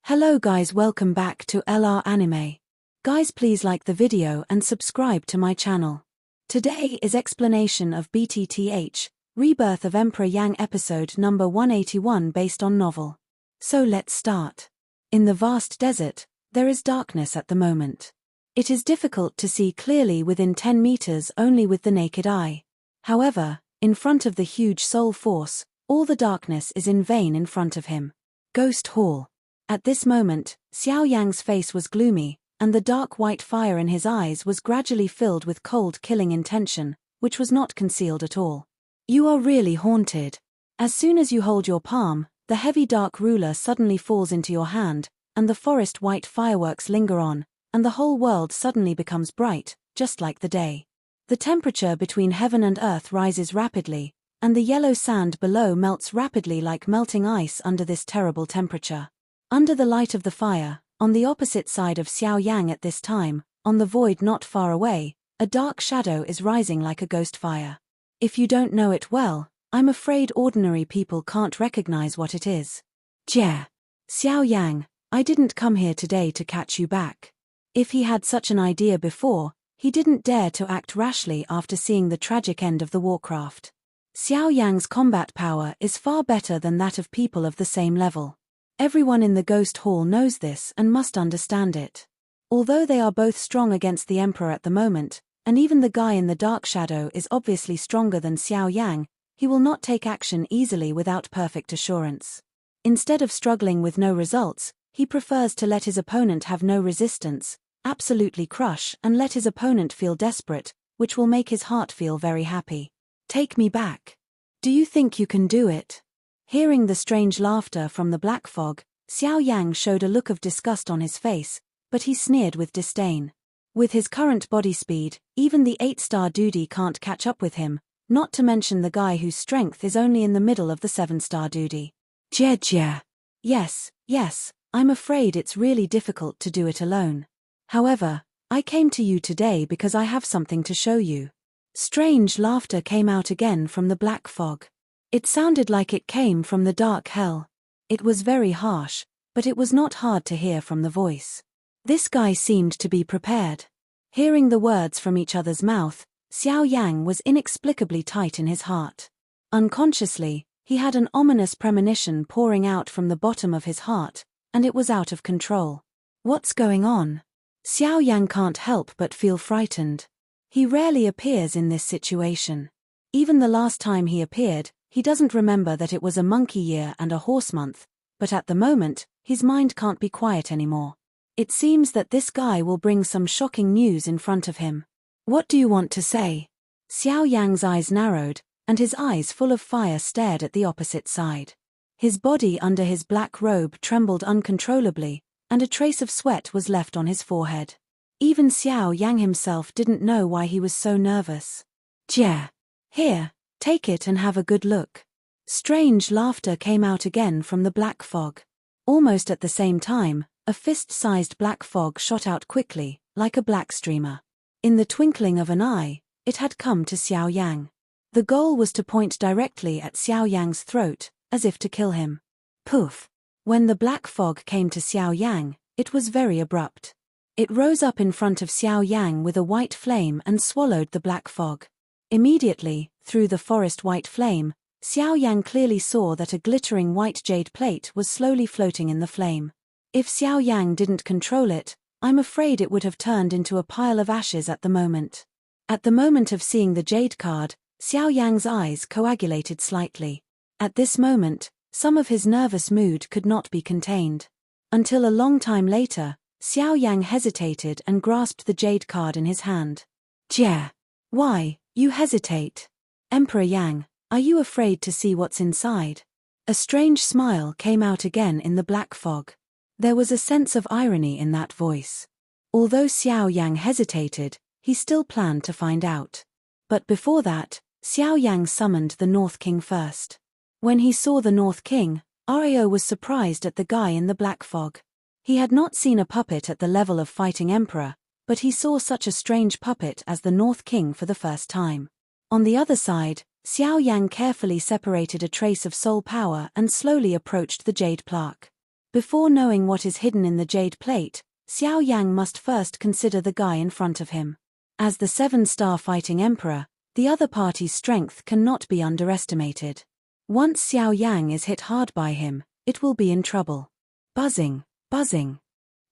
Hello guys, welcome back to LR Anime. Guys, please like the video and subscribe to my channel. Today is explanation of BTTH Rebirth of Emperor Yang episode number 181 based on novel. So let's start. In the vast desert, there is darkness at the moment. It is difficult to see clearly within 10 meters only with the naked eye. However, in front of the huge soul force, all the darkness is in vain in front of him. Ghost Hall. At this moment, Xiao Yang's face was gloomy, and the dark white fire in his eyes was gradually filled with cold killing intention, which was not concealed at all. You are really haunted. As soon as you hold your palm, the heavy dark ruler suddenly falls into your hand, and the forest white fireworks linger on, and the whole world suddenly becomes bright, just like the day. The temperature between heaven and earth rises rapidly, and the yellow sand below melts rapidly like melting ice under this terrible temperature. Under the light of the fire, on the opposite side of Xiao Yang at this time, on the void not far away, a dark shadow is rising like a ghost fire. If you don't know it well, I'm afraid ordinary people can't recognize what it is. Jia. Xiao Yang, I didn't come here today to catch you back. If he had such an idea before, he didn't dare to act rashly after seeing the tragic end of the warcraft. Xiao Yang's combat power is far better than that of people of the same level. Everyone in the Ghost Hall knows this and must understand it. Although they are both strong against the Emperor at the moment, and even the guy in the dark shadow is obviously stronger than Xiao Yang, he will not take action easily without perfect assurance. Instead of struggling with no results, he prefers to let his opponent have no resistance, absolutely crush and let his opponent feel desperate, which will make his heart feel very happy. Take me back. Do you think you can do it? Hearing the strange laughter from the black fog, Xiao Yang showed a look of disgust on his face, but he sneered with disdain. With his current body speed, even the 8-star dude can't catch up with him, not to mention the guy whose strength is only in the middle of the 7-star dude. Jia. Yes, I'm afraid it's really difficult to do it alone. However, I came to you today because I have something to show you. Strange laughter came out again from the black fog. It sounded like it came from the dark hell. It was very harsh, but it was not hard to hear from the voice. This guy seemed to be prepared. Hearing the words from each other's mouth, Xiao Yang was inexplicably tight in his heart. Unconsciously, he had an ominous premonition pouring out from the bottom of his heart, and it was out of control. What's going on? Xiao Yang can't help but feel frightened. He rarely appears in this situation. Even the last time he appeared, he doesn't remember that it was a monkey year and a horse month, but at the moment, his mind can't be quiet anymore. It seems that this guy will bring some shocking news in front of him. What do you want to say? Xiao Yang's eyes narrowed, and his eyes full of fire stared at the opposite side. His body under his black robe trembled uncontrollably, and a trace of sweat was left on his forehead. Even Xiao Yang himself didn't know why he was so nervous. Jia. Here. Take it and have a good look. Strange laughter came out again from the black fog. Almost at the same time, a fist-sized black fog shot out quickly, like a black streamer. In the twinkling of an eye, it had come to Xiao Yang. The goal was to point directly at Xiao Yang's throat, as if to kill him. Poof! When the black fog came to Xiao Yang, it was very abrupt. It rose up in front of Xiao Yang with a white flame and swallowed the black fog. Immediately, through the forest white flame, Xiao Yang clearly saw that a glittering white jade plate was slowly floating in the flame. If Xiao Yang didn't control it, I'm afraid it would have turned into a pile of ashes at the moment. At the moment of seeing the jade card, Xiao Yang's eyes coagulated slightly. At this moment, some of his nervous mood could not be contained. Until a long time later, Xiao Yang hesitated and grasped the jade card in his hand. Jia. Why? You hesitate. Emperor Yang, are you afraid to see what's inside? A strange smile came out again in the black fog. There was a sense of irony in that voice. Although Xiao Yang hesitated, he still planned to find out. But before that, Xiao Yang summoned the North King first. When he saw the North King, Ario was surprised at the guy in the black fog. He had not seen a puppet at the level of fighting Emperor, but he saw such a strange puppet as the North King for the first time. On the other side, Xiao Yang carefully separated a trace of soul power and slowly approached the jade plaque. Before knowing what is hidden in the jade plate, Xiao Yan must first consider the guy in front of him. As the 7-star fighting emperor, the other party's strength cannot be underestimated. Once Xiao Yan is hit hard by him, it will be in trouble. Buzzing, buzzing.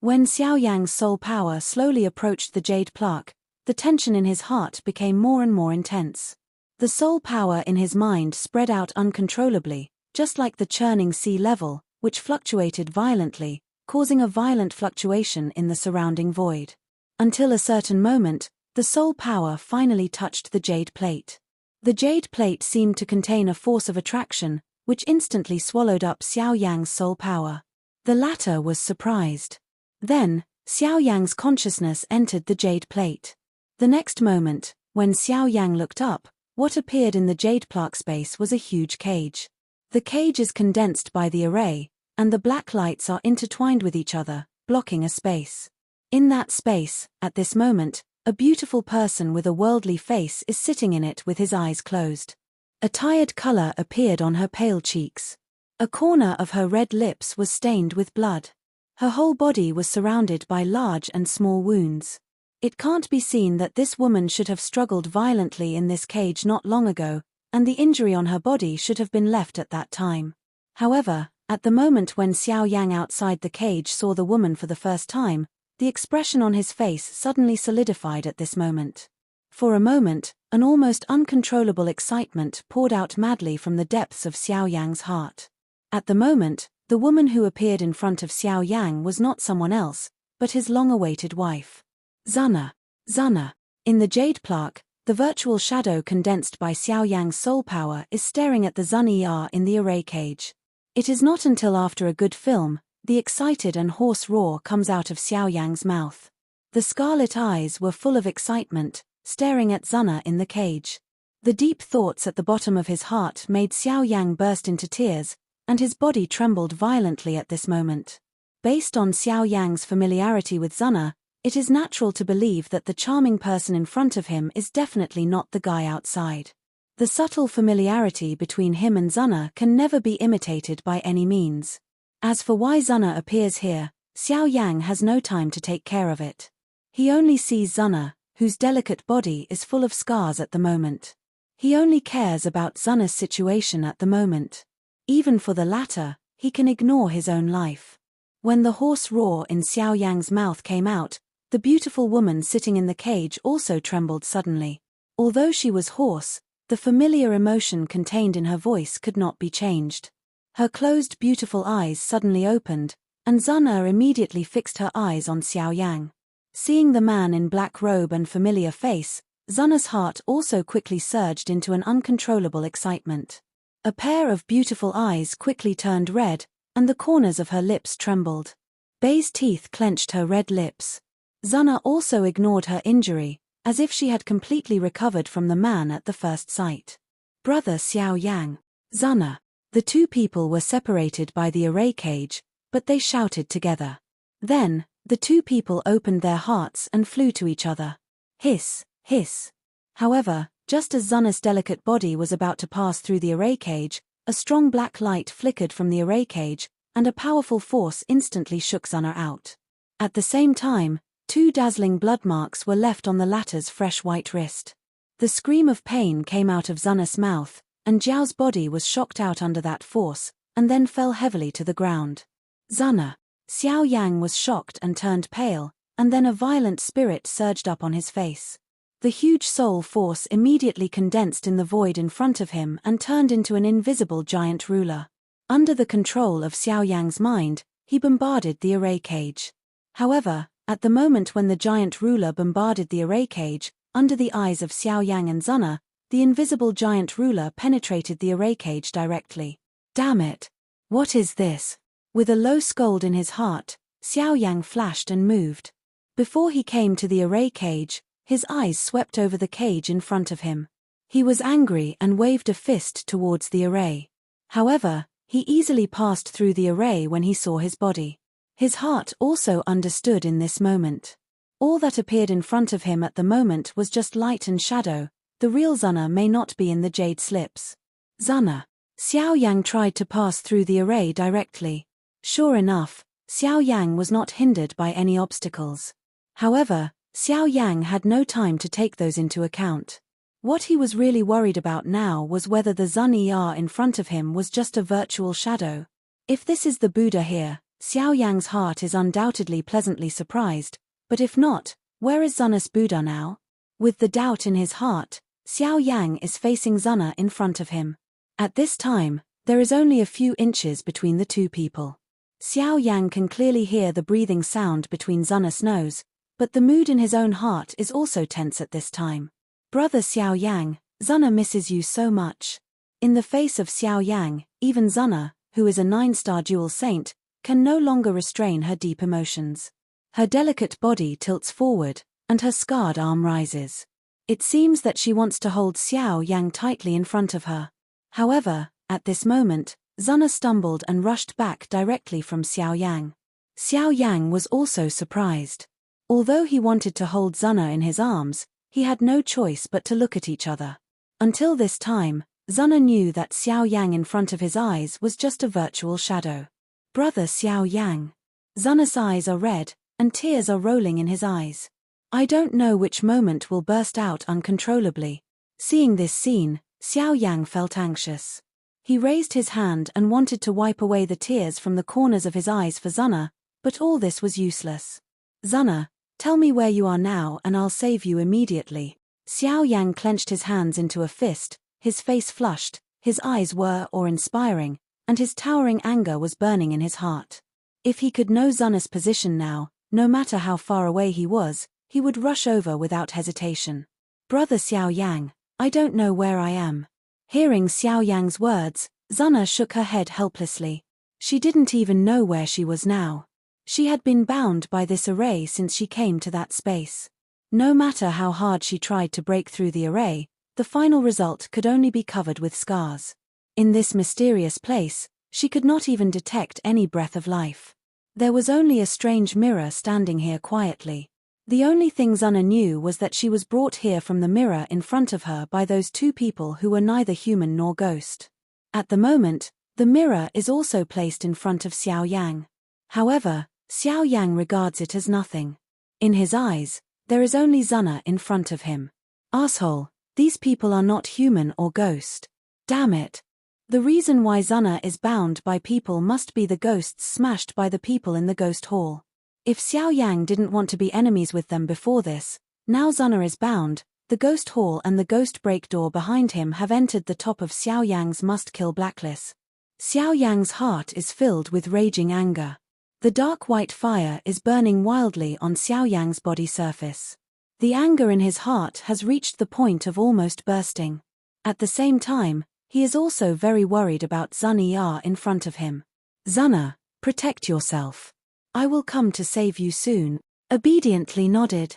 When Xiao Yan's soul power slowly approached the jade plaque, the tension in his heart became more and more intense. The soul power in his mind spread out uncontrollably, just like the churning sea level, which fluctuated violently, causing a violent fluctuation in the surrounding void. Until a certain moment, the soul power finally touched the jade plate. The jade plate seemed to contain a force of attraction, which instantly swallowed up Xiao Yan's soul power. The latter was surprised. Then, Xiao Yan's consciousness entered the jade plate. The next moment, when Xiao Yan looked up, what appeared in the jade plaque space was a huge cage. The cage is condensed by the array, and the black lights are intertwined with each other, blocking a space. In that space, at this moment, a beautiful person with a worldly face is sitting in it with his eyes closed. A tired color appeared on her pale cheeks. A corner of her red lips was stained with blood. Her whole body was surrounded by large and small wounds. It can't be seen that this woman should have struggled violently in this cage not long ago, and the injury on her body should have been left at that time. However, at the moment when Xiao Yan outside the cage saw the woman for the first time, the expression on his face suddenly solidified at this moment. For a moment, an almost uncontrollable excitement poured out madly from the depths of Xiao Yan's heart. At the moment, the woman who appeared in front of Xiao Yan was not someone else, but his long-awaited wife. Zana. Zana. In the jade plaque, the virtual shadow condensed by Xiao Yan's soul power is staring at the Zana in the array cage. It is not until after a good film, the excited and hoarse roar comes out of Xiao Yan's mouth. The scarlet eyes were full of excitement, staring at Zana in the cage. The deep thoughts at the bottom of his heart made Xiao Yan burst into tears, and his body trembled violently at this moment. Based on Xiao Yan's familiarity with Zana, it is natural to believe that the charming person in front of him is definitely not the guy outside. The subtle familiarity between him and Zana can never be imitated by any means. As for why Zana appears here, Xiao Yan has no time to take care of it. He only sees Zana, whose delicate body is full of scars at the moment. He only cares about Zana's situation at the moment. Even for the latter, he can ignore his own life. When the hoarse roar in Xiao Yan's mouth came out, the beautiful woman sitting in the cage also trembled suddenly. Although she was hoarse, the familiar emotion contained in her voice could not be changed. Her closed beautiful eyes suddenly opened, and Zana immediately fixed her eyes on Xiao Yan. Seeing the man in black robe and familiar face, Zana's heart also quickly surged into an uncontrollable excitement. A pair of beautiful eyes quickly turned red, and the corners of her lips trembled. Bei's teeth clenched her red lips. Zana also ignored her injury, as if she had completely recovered from the man at the first sight. Brother Xiao Yan. Zana. The two people were separated by the array cage, but they shouted together. Then, the two people opened their hearts and flew to each other. Hiss, hiss. However, just as Zana's delicate body was about to pass through the array cage, a strong black light flickered from the array cage, and a powerful force instantly shook Zana out. At the same time, 2 dazzling blood marks were left on the latter's fresh white wrist. The scream of pain came out of Zana's mouth, and Zhao's body was shocked out under that force, and then fell heavily to the ground. Zana. Xiao Yan was shocked and turned pale, and then a violent spirit surged up on his face. The huge soul force immediately condensed in the void in front of him and turned into an invisible giant ruler. Under the control of Xiao Yan's mind, he bombarded the array cage. However, at the moment when the giant ruler bombarded the array cage, under the eyes of Xiao Yan and Zana, the invisible giant ruler penetrated the array cage directly. Damn it! What is this? With a low scold in his heart, Xiao Yan flashed and moved. Before he came to the array cage, his eyes swept over the cage in front of him. He was angry and waved a fist towards the array. However, he easily passed through the array when he saw his body. His heart also understood in this moment. All that appeared in front of him at the moment was just light and shadow. The real Zana may not be in the jade slips. Zana. Xiao Yan tried to pass through the array directly. Sure enough, Xiao Yang was not hindered by any obstacles. However, Xiao Yang had no time to take those into account. What he was really worried about now was whether the Zana in front of him was just a virtual shadow. If this is the Buddha here, Xiao Yang's heart is undoubtedly pleasantly surprised, but if not, where is Zana's Buddha now? With the doubt in his heart, Xiao Yang is facing Zana in front of him. At this time, there is only a few inches between the two people. Xiao Yang can clearly hear the breathing sound between Zana's nose, but the mood in his own heart is also tense at this time. Brother Xiao Yang, Zana misses you so much. In the face of Xiao Yang, even Zana, who is a 9-star dual saint, can no longer restrain her deep emotions. Her delicate body tilts forward, and her scarred arm rises. It seems that she wants to hold Xiao Yang tightly in front of her. However, at this moment, Zana stumbled and rushed back directly from Xiao Yang. Xiao Yang was also surprised. Although he wanted to hold Zana in his arms, he had no choice but to look at each other. Until this time, Zana knew that Xiao Yang in front of his eyes was just a virtual shadow. Brother Xiao Yang. Zana's eyes are red, and tears are rolling in his eyes. I don't know which moment will burst out uncontrollably. Seeing this scene, Xiao Yang felt anxious. He raised his hand and wanted to wipe away the tears from the corners of his eyes for Zana, but all this was useless. Zana, tell me where you are now and I'll save you immediately. Xiao Yang clenched his hands into a fist, his face flushed, his eyes were awe-inspiring, and his towering anger was burning in his heart. If he could know Zana's position now, no matter how far away he was, he would rush over without hesitation. Brother Xiao Yang, I don't know where I am. Hearing Xiao Yang's words, Zana shook her head helplessly. She didn't even know where she was now. She had been bound by this array since she came to that space. No matter how hard she tried to break through the array, the final result could only be covered with scars. In this mysterious place, she could not even detect any breath of life. There was only a strange mirror standing here quietly. The only thing Zana knew was that she was brought here from the mirror in front of her by those two people who were neither human nor ghost. At the moment, the mirror is also placed in front of Xiao Yang. However, Xiao Yang regards it as nothing. In his eyes, there is only Zana in front of him. Asshole, these people are not human or ghost. Damn it. The reason why Zana is bound by people must be the ghosts smashed by the people in the ghost hall. If Xiao Yang didn't want to be enemies with them before this, now Zana is bound, the ghost hall and the ghost break door behind him have entered the top of Xiao Yang's must-kill blacklist. Xiao Yang's heart is filled with raging anger. The dark white fire is burning wildly on Xiao Yang's body surface. The anger in his heart has reached the point of almost bursting. At the same time, he is also very worried about Zana in front of him. Zana, protect yourself. I will come to save you soon. Obediently nodded.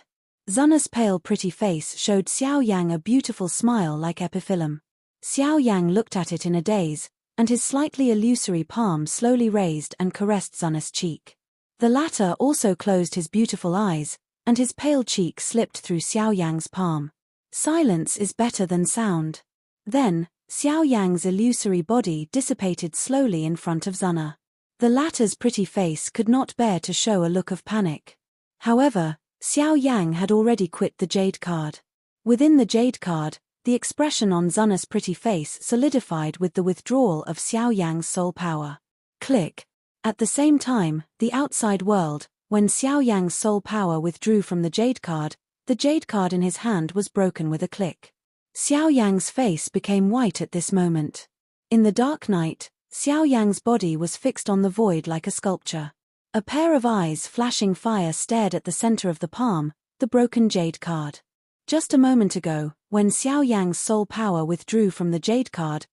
Zana's pale pretty face showed Xiao Yang a beautiful smile like epiphyllum. Xiao Yang looked at it in a daze, and his slightly illusory palm slowly raised and caressed Zana's cheek. The latter also closed his beautiful eyes, and his pale cheek slipped through Xiao Yang's palm. Silence is better than sound. Then, Xiao Yang's illusory body dissipated slowly in front of Zana. The latter's pretty face could not bear to show a look of panic. However, Xiao Yang had already quit the jade card. Within the jade card, the expression on Zana's pretty face solidified with the withdrawal of Xiao Yang's soul power. Click. At the same time, the outside world, when Xiao Yang's soul power withdrew from the jade card in his hand was broken with a click. Xiao Yang's face became white at this moment. In the dark night, Xiao Yang's body was fixed on the void like a sculpture. A pair of eyes flashing fire stared at the center of the palm, the broken jade card. Just a moment ago, when Xiao Yang's soul power withdrew from the jade card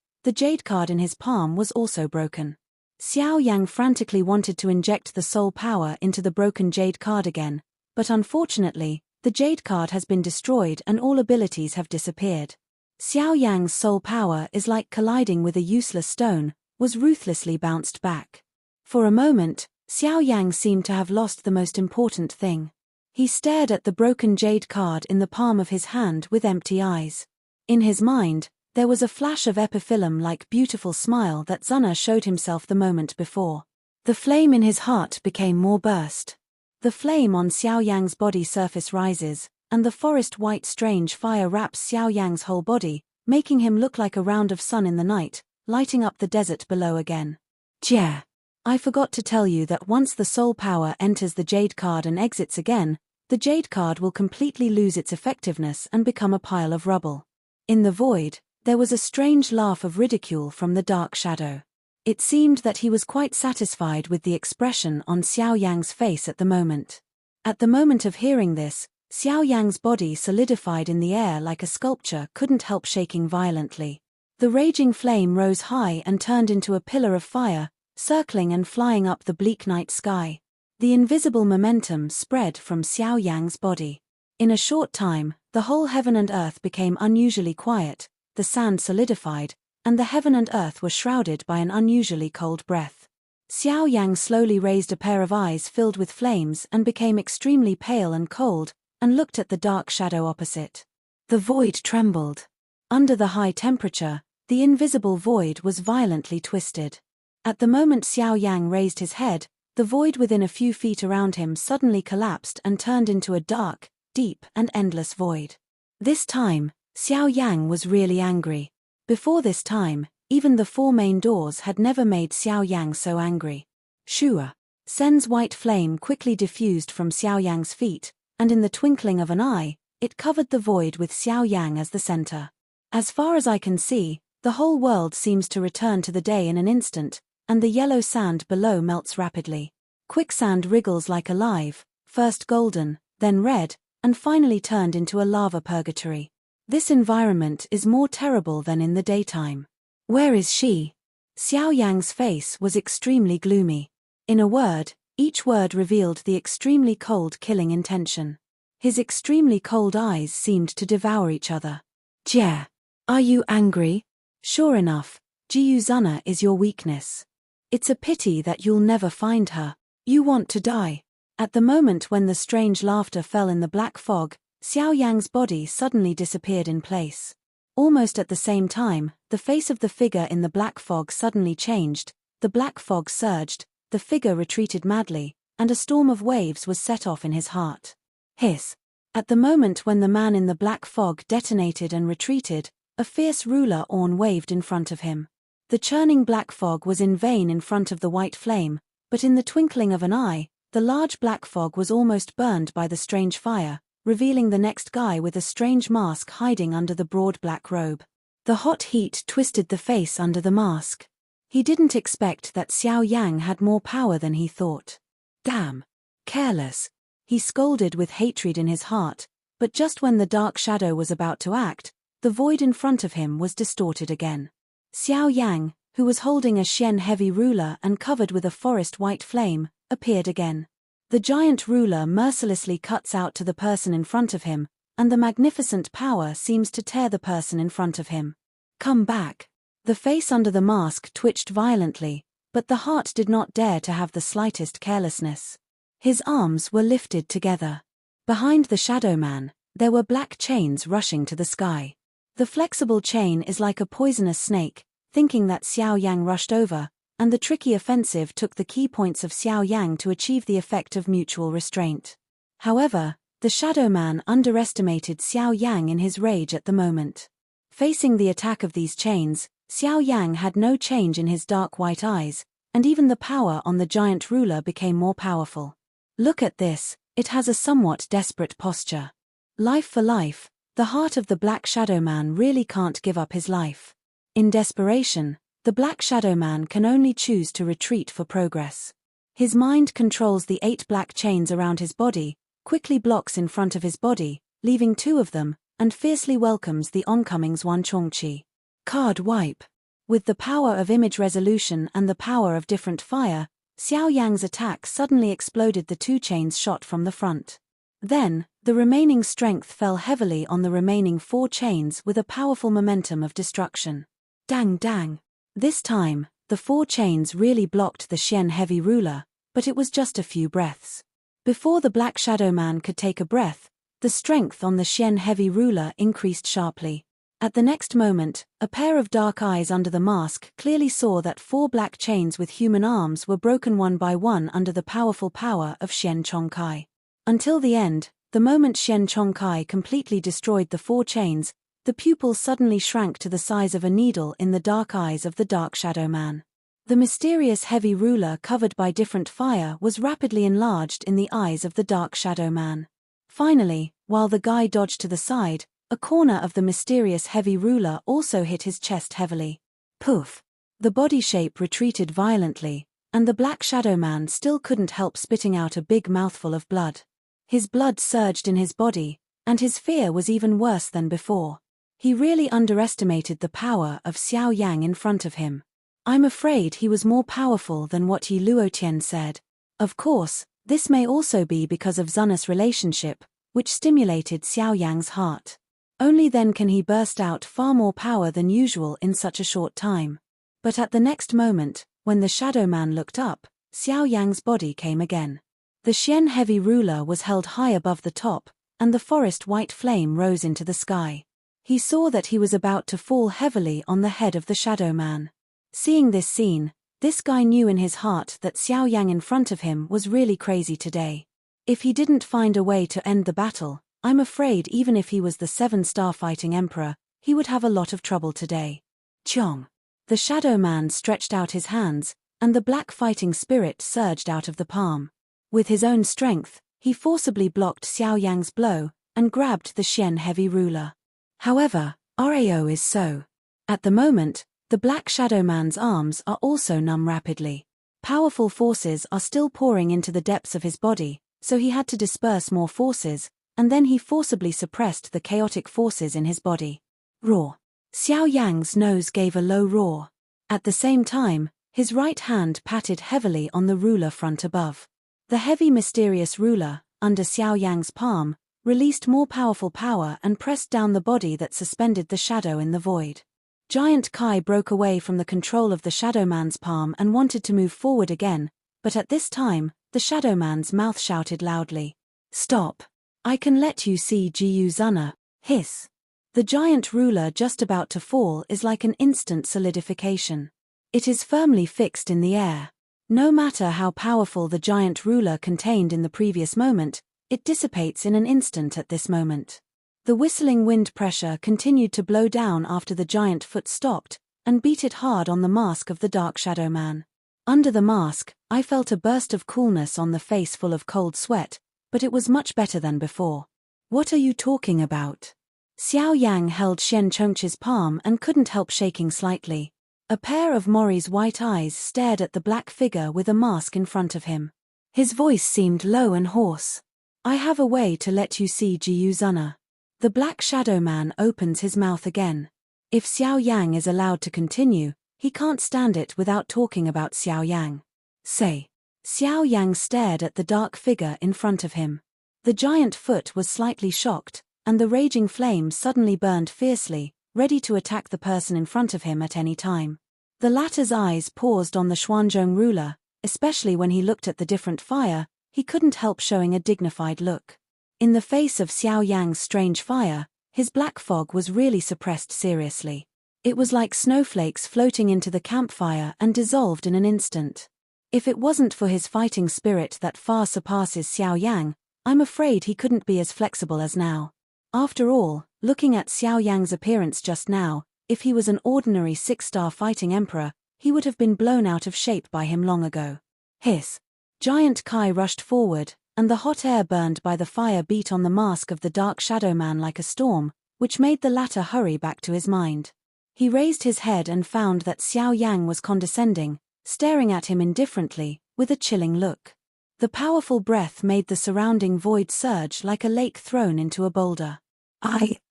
in his palm was also broken. Xiao Yang frantically wanted to inject the soul power into the broken jade card again, but unfortunately, the jade card has been destroyed and all abilities have disappeared. Xiao Yang's soul power is like colliding with a useless stone, was ruthlessly bounced back. For a moment, Xiao Yang seemed to have lost the most important thing. He stared at the broken jade card in the palm of his hand with empty eyes. In his mind, there was a flash of epiphyllum-like beautiful smile that Zana showed himself the moment before. The flame in his heart became more burst. The flame on Xiao Yang's body surface rises, and the forest white strange fire wraps Xiao Yang's whole body, making him look like a round of sun in the night, lighting up the desert below again. Jia. I forgot to tell you that once the soul power enters the jade card and exits again, the jade card will completely lose its effectiveness and become a pile of rubble. In the void, there was a strange laugh of ridicule from the dark shadow. It seemed that he was quite satisfied with the expression on Xiao Yang's face at the moment. At the moment of hearing this, Xiao Yang's body solidified in the air like a sculpture couldn't help shaking violently. The raging flame rose high and turned into a pillar of fire, circling and flying up the bleak night sky. The invisible momentum spread from Xiao Yang's body. In a short time, the whole heaven and earth became unusually quiet, the sand solidified, and the heaven and earth were shrouded by an unusually cold breath. Xiao Yang slowly raised a pair of eyes filled with flames and became extremely pale and cold, and looked at the dark shadow opposite. The void trembled. Under the high temperature, the invisible void was violently twisted. At the moment Xiao Yang raised his head, the void within a few feet around him suddenly collapsed and turned into a dark, deep and endless void. This time, Xiao Yang was really angry. Before this time, even the four main doors had never made Xiao Yang so angry. Shua. Sen's white flame quickly diffused from Xiao Yang's feet, and in the twinkling of an eye, it covered the void with Xiao Yang as the center. As far as I can see, the whole world seems to return to the day in an instant, and the yellow sand below melts rapidly. Quicksand wriggles like alive, first golden, then red, and finally turned into a lava purgatory. This environment is more terrible than in the daytime. Where is she? Xiao Yang's face was extremely gloomy. In a word, each word revealed the extremely cold killing intention. His extremely cold eyes seemed to devour each other. Jia. Are you angry? Sure enough, Zana is your weakness. It's a pity that you'll never find her. You want to die. At the moment when the strange laughter fell in the black fog, Xiao Yang's body suddenly disappeared in place. Almost at the same time, the face of the figure in the black fog suddenly changed, the black fog surged, the figure retreated madly, and a storm of waves was set off in his heart. Hiss. At the moment when the man in the black fog detonated and retreated, a fierce ruler horn waved in front of him. The churning black fog was in vain in front of the white flame, but in the twinkling of an eye, the large black fog was almost burned by the strange fire, revealing the next guy with a strange mask hiding under the broad black robe. The hot heat twisted the face under the mask. He didn't expect that Xiao Yang had more power than he thought. Damn. Careless. He scolded with hatred in his heart, but just when the dark shadow was about to act, the void in front of him was distorted again. Xiao Yang, who was holding a Xian heavy ruler and covered with a forest white flame, appeared again. The giant ruler mercilessly cuts out to the person in front of him, and the magnificent power seems to tear the person in front of him. Come back. The face under the mask twitched violently, but the heart did not dare to have the slightest carelessness. His arms were lifted together. Behind the shadow man, there were black chains rushing to the sky. The flexible chain is like a poisonous snake, thinking that Xiao Yang rushed over, and the tricky offensive took the key points of Xiao Yang to achieve the effect of mutual restraint. However, the shadow man underestimated Xiao Yang in his rage at the moment. Facing the attack of these chains, Xiao Yang had no change in his dark white eyes, and even the power on the giant ruler became more powerful. Look at this, it has a somewhat desperate posture. Life for life, the heart of the Black Shadow Man really can't give up his life. In desperation, the Black Shadow Man can only choose to retreat for progress. His mind controls the 8 black chains around his body, quickly blocks in front of his body, leaving 2 of them, and fiercely welcomes the oncomings Wan Chongqi. Card wipe. With the power of image resolution and the power of different fire, Xiao Yang's attack suddenly exploded the 2 chains shot from the front. Then, the remaining strength fell heavily on the remaining 4 chains with a powerful momentum of destruction. Dang dang. This time, the 4 chains really blocked the Xian heavy ruler, but it was just a few breaths. Before the Black Shadow Man could take a breath, the strength on the Xian heavy ruler increased sharply. At the next moment, a pair of dark eyes under the mask clearly saw that 4 black chains with human arms were broken one by one under the powerful power of Xian Chongkai. Until the end, the moment Xian Chongkai completely destroyed the 4 chains, the pupils suddenly shrank to the size of a needle in the dark eyes of the Dark Shadow Man. The mysterious heavy ruler covered by different fire was rapidly enlarged in the eyes of the Dark Shadow Man. Finally, while the guy dodged to the side, a corner of the mysterious heavy ruler also hit his chest heavily. Poof! The body shape retreated violently, and the Black Shadow Man still couldn't help spitting out a big mouthful of blood. His blood surged in his body, and his fear was even worse than before. He really underestimated the power of Xiao Yang in front of him. I'm afraid he was more powerful than what Yi Luotian said. Of course, this may also be because of Zana's relationship, which stimulated Xiao Yang's heart. Only then can he burst out far more power than usual in such a short time. But at the next moment, when the Shadow Man looked up, Xiao Yang's body came again. The Xian heavy ruler was held high above the top, and the forest white flame rose into the sky. He saw that he was about to fall heavily on the head of the Shadow Man. Seeing this scene, this guy knew in his heart that Xiao Yang in front of him was really crazy today. If he didn't find a way to end the battle, I'm afraid even if he was the 7-star fighting emperor, he would have a lot of trouble today. Chong! The Shadow Man stretched out his hands, and the black fighting spirit surged out of the palm. With his own strength, he forcibly blocked Xiao Yang's blow, and grabbed the Xian heavy ruler. However, Rao is so. At the moment, the Black Shadow Man's arms are also numb rapidly. Powerful forces are still pouring into the depths of his body, so he had to disperse more forces, and then he forcibly suppressed the chaotic forces in his body. Roar! Xiao Yang's nose gave a low roar. At the same time, his right hand patted heavily on the ruler front above. The heavy mysterious ruler, under Xiao Yang's palm, released more powerful power and pressed down the body that suspended the shadow in the void. Giant Kai broke away from the control of the Shadow Man's palm and wanted to move forward again, but at this time, the Shadow Man's mouth shouted loudly. Stop! I can let you see Jiu Zana, hiss. The giant ruler just about to fall is like an instant solidification. It is firmly fixed in the air. No matter how powerful the giant ruler contained in the previous moment, it dissipates in an instant at this moment. The whistling wind pressure continued to blow down after the giant foot stopped, and beat it hard on the mask of the Dark Shadow Man. Under the mask, I felt a burst of coolness on the face full of cold sweat, but it was much better than before. What are you talking about? Xiao Yang held Xian Chongqi's palm and couldn't help shaking slightly. A pair of Mori's white eyes stared at the black figure with a mask in front of him. His voice seemed low and hoarse. I have a way to let you see Jiu Zana. The Black Shadow Man opens his mouth again. If Xiao Yang is allowed to continue, he can't stand it without talking about Xiao Yang. Say. Xiao Yang stared at the dark figure in front of him. The giant foot was slightly shocked, and the raging flame suddenly burned fiercely, ready to attack the person in front of him at any time. The latter's eyes paused on the Xuanzhong ruler, especially when he looked at the different fire, he couldn't help showing a dignified look. In the face of Xiao Yang's strange fire, his black fog was really suppressed seriously. It was like snowflakes floating into the campfire and dissolved in an instant. If it wasn't for his fighting spirit that far surpasses Xiao Yang, I'm afraid he couldn't be as flexible as now. After all, looking at Xiao Yang's appearance just now, if he was an ordinary 6-star fighting emperor, he would have been blown out of shape by him long ago. Hiss! Giant Kai rushed forward, and the hot air burned by the fire beat on the mask of the Dark Shadow Man like a storm, which made the latter hurry back to his mind. He raised his head and found that Xiao Yang was condescending, staring at him indifferently, with a chilling look. The powerful breath made the surrounding void surge like a lake thrown into a boulder. I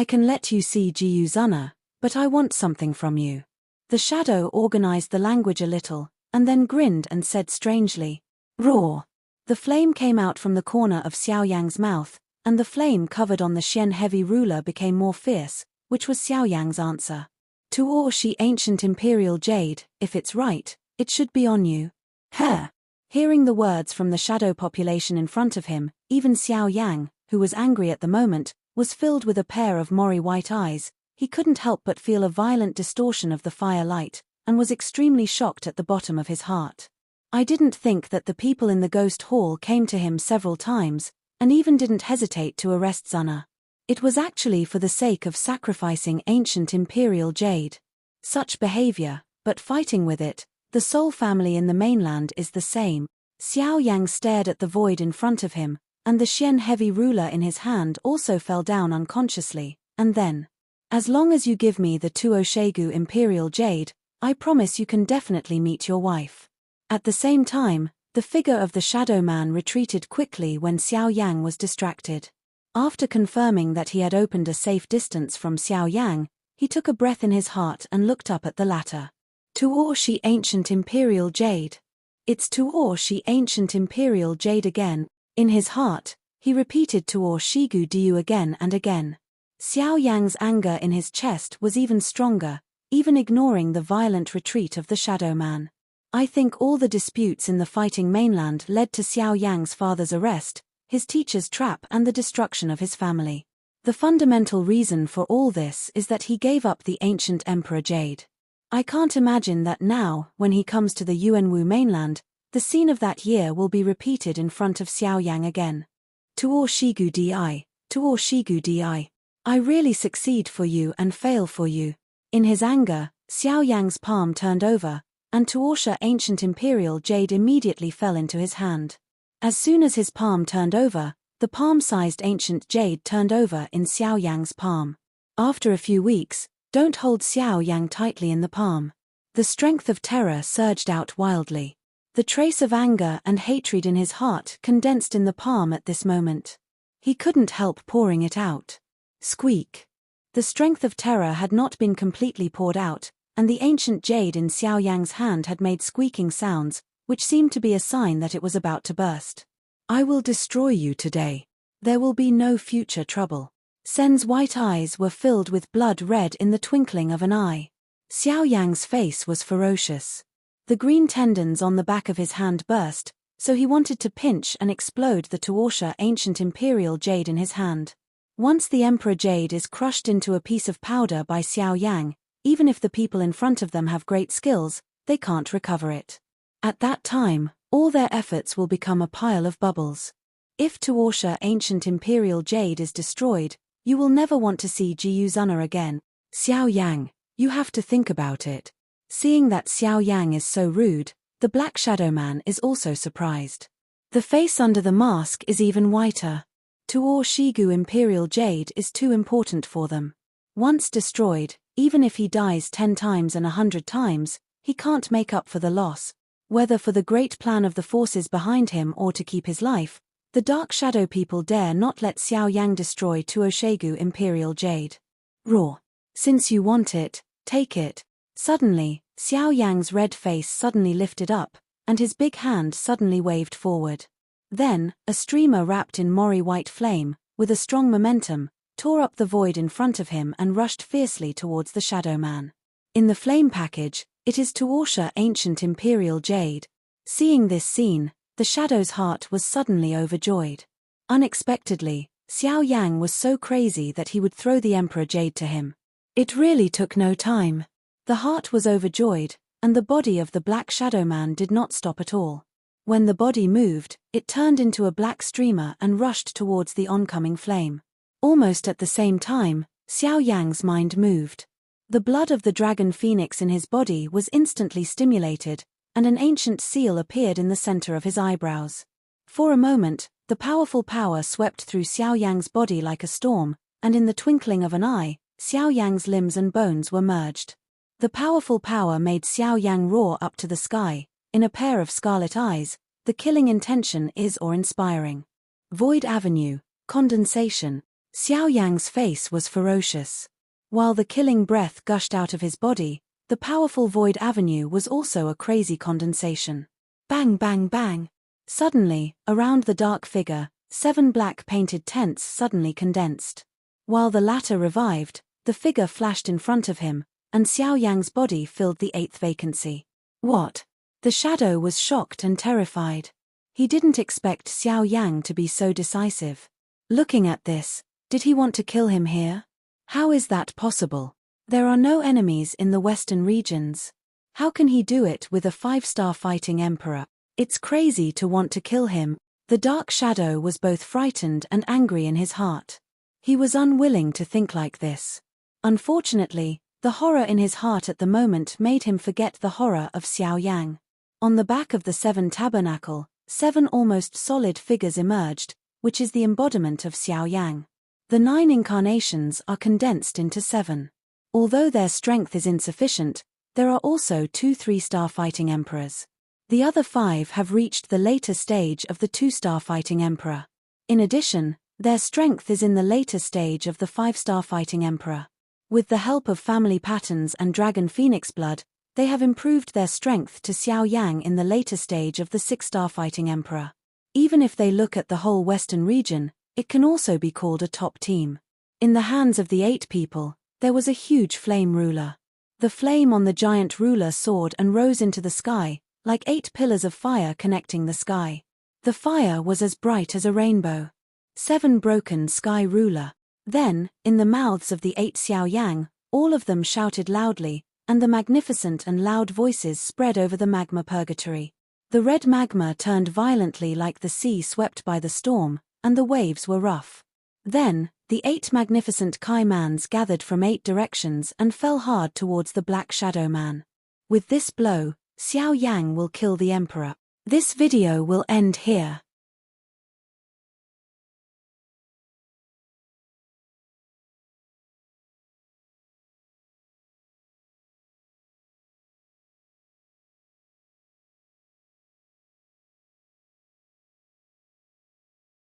can let you see Jiu Zana, but I want something from you. The shadow organized the language a little, and then grinned and said strangely, Roar! The flame came out from the corner of Xiao Yang's mouth, and the flame covered on the Xian heavy ruler became more fierce, which was Xiao Yang's answer. To or she ancient imperial jade, if it's right, it should be on you. Her! Hearing the words from the shadow population in front of him, even Xiao Yang, who was angry at the moment, was filled with a pair of Mori white eyes. He couldn't help but feel a violent distortion of the fire light, and was extremely shocked at the bottom of his heart. I didn't think that the people in the ghost hall came to him several times, and even didn't hesitate to arrest Zana. It was actually for the sake of sacrificing ancient imperial jade. Such behavior, but fighting with it, the Soul family in the mainland is the same. Xiao Yang stared at the void in front of him, and the Xian heavy ruler in his hand also fell down unconsciously, and then, as long as you give me the Tuoshegu imperial jade, I promise you can definitely meet your wife. At the same time, the figure of the shadow man retreated quickly when Xiao Yang was distracted. After confirming that he had opened a safe distance from Xiao Yang, he took a breath in his heart and looked up at the latter. Tuoshi ancient imperial jade. It's Tuoshi ancient imperial jade again. In his heart, he repeated Tuoshigu Diu again and again. Xiao Yang's anger in his chest was even stronger, even ignoring the violent retreat of the shadow man. I think all the disputes in the fighting mainland led to Xiao Yang's father's arrest, his teacher's trap and the destruction of his family. The fundamental reason for all this is that he gave up the ancient Emperor Jade. I can't imagine that now, when he comes to the Yuanwu mainland, the scene of that year will be repeated in front of Xiao Yang again. Tuoshigu Di, Tuoshigu Di. I really succeed for you and fail for you. In his anger, Xiao Yang's palm turned over, and Tuosha ancient imperial jade immediately fell into his hand. As soon as his palm turned over, the palm-sized ancient jade turned over in Xiao Yang's palm. After a few weeks, don't hold Xiao Yang tightly in the palm. The strength of terror surged out wildly. The trace of anger and hatred in his heart condensed in the palm at this moment. He couldn't help pouring it out. Squeak. The strength of terror had not been completely poured out, and the ancient jade in Xiao Yang's hand had made squeaking sounds, which seemed to be a sign that it was about to burst. I will destroy you today. There will be no future trouble. Sen's white eyes were filled with blood red in the twinkling of an eye. Xiao Yang's face was ferocious. The green tendons on the back of his hand burst, so he wanted to pinch and explode the Tuosha ancient imperial jade in his hand. Once the Emperor Jade is crushed into a piece of powder by Xiao Yang, even if the people in front of them have great skills, they can't recover it. At that time, all their efforts will become a pile of bubbles. If Tuosha ancient imperial jade is destroyed, you will never want to see Jiyu Zana again. Xiao Yang, you have to think about it. Seeing that Xiao Yang is so rude, the Black Shadow Man is also surprised. The face under the mask is even whiter. Tuoshigu imperial jade is too important for them. Once destroyed, even if he dies 10 times and 100 times, he can't make up for the loss. Whether for the great plan of the forces behind him or to keep his life, the Dark Shadow people dare not let Xiao Yang destroy Tuoshegu imperial jade. Roar. Since you want it, take it. Suddenly, Xiao Yang's red face suddenly lifted up, and his big hand suddenly waved forward. Then, a streamer wrapped in Mori white flame, with a strong momentum, tore up the void in front of him and rushed fiercely towards the Shadow Man. In the flame package, it is Tuosha ancient imperial jade. Seeing this scene, the Shadow's heart was suddenly overjoyed. Unexpectedly, Xiao Yang was so crazy that he would throw the Emperor Jade to him. It really took no time. The heart was overjoyed, and the body of the Black Shadow Man did not stop at all. When the body moved, it turned into a black streamer and rushed towards the oncoming flame. Almost at the same time, Xiao Yang's mind moved. The blood of the dragon phoenix in his body was instantly stimulated, and an ancient seal appeared in the center of his eyebrows. For a moment, the powerful power swept through Xiao Yang's body like a storm, and in the twinkling of an eye, Xiao Yang's limbs and bones were merged. The powerful power made Xiao Yang roar up to the sky. In a pair of scarlet eyes, the killing intention is awe-inspiring. Void Avenue, condensation. Xiao Yang's face was ferocious. While the killing breath gushed out of his body, the powerful Void Avenue was also a crazy condensation. Bang bang bang. Suddenly, around the dark figure, 7 black painted tents suddenly condensed. While the latter revived, the figure flashed in front of him, and Xiao Yang's body filled the 8th vacancy. What? The Shadow was shocked and terrified. He didn't expect Xiao Yang to be so decisive. Looking at this, Did he want to kill him here? How is that possible? There are no enemies in the western regions. How can he do it with a 5-star fighting emperor? It's crazy to want to kill him. The dark shadow was both frightened and angry in his heart. He was unwilling to think like this. Unfortunately, the horror in his heart at the moment made him forget the horror of Xiao Yan. On the back of the 7 tabernacle, 7 almost solid figures emerged, which is the embodiment of Xiao Yan. The 9 incarnations are condensed into 7. Although their strength is insufficient, there are also 2 3-star fighting emperors. The other 5 have reached the later stage of the 2-star fighting emperor. In addition, their strength is in the later stage of the 5-star fighting emperor. With the help of family patterns and dragon phoenix blood, they have improved their strength to Xiao Yang in the later stage of the 6-star fighting emperor. Even if they look at the whole western region, it can also be called a top team. In the hands of the 8 people, there was a huge flame ruler. The flame on the giant ruler soared and rose into the sky, like 8 pillars of fire connecting the sky. The fire was as bright as a rainbow. 7 broken sky ruler. Then, in the mouths of the 8 Xiao Yang, all of them shouted loudly, and the magnificent and loud voices spread over the magma purgatory. The red magma turned violently like the sea swept by the storm, and the waves were rough. Then, the 8 magnificent Kaimans gathered from 8 directions and fell hard towards the Black Shadow Man. With this blow, Xiao Yang will kill the Emperor. This video will end here.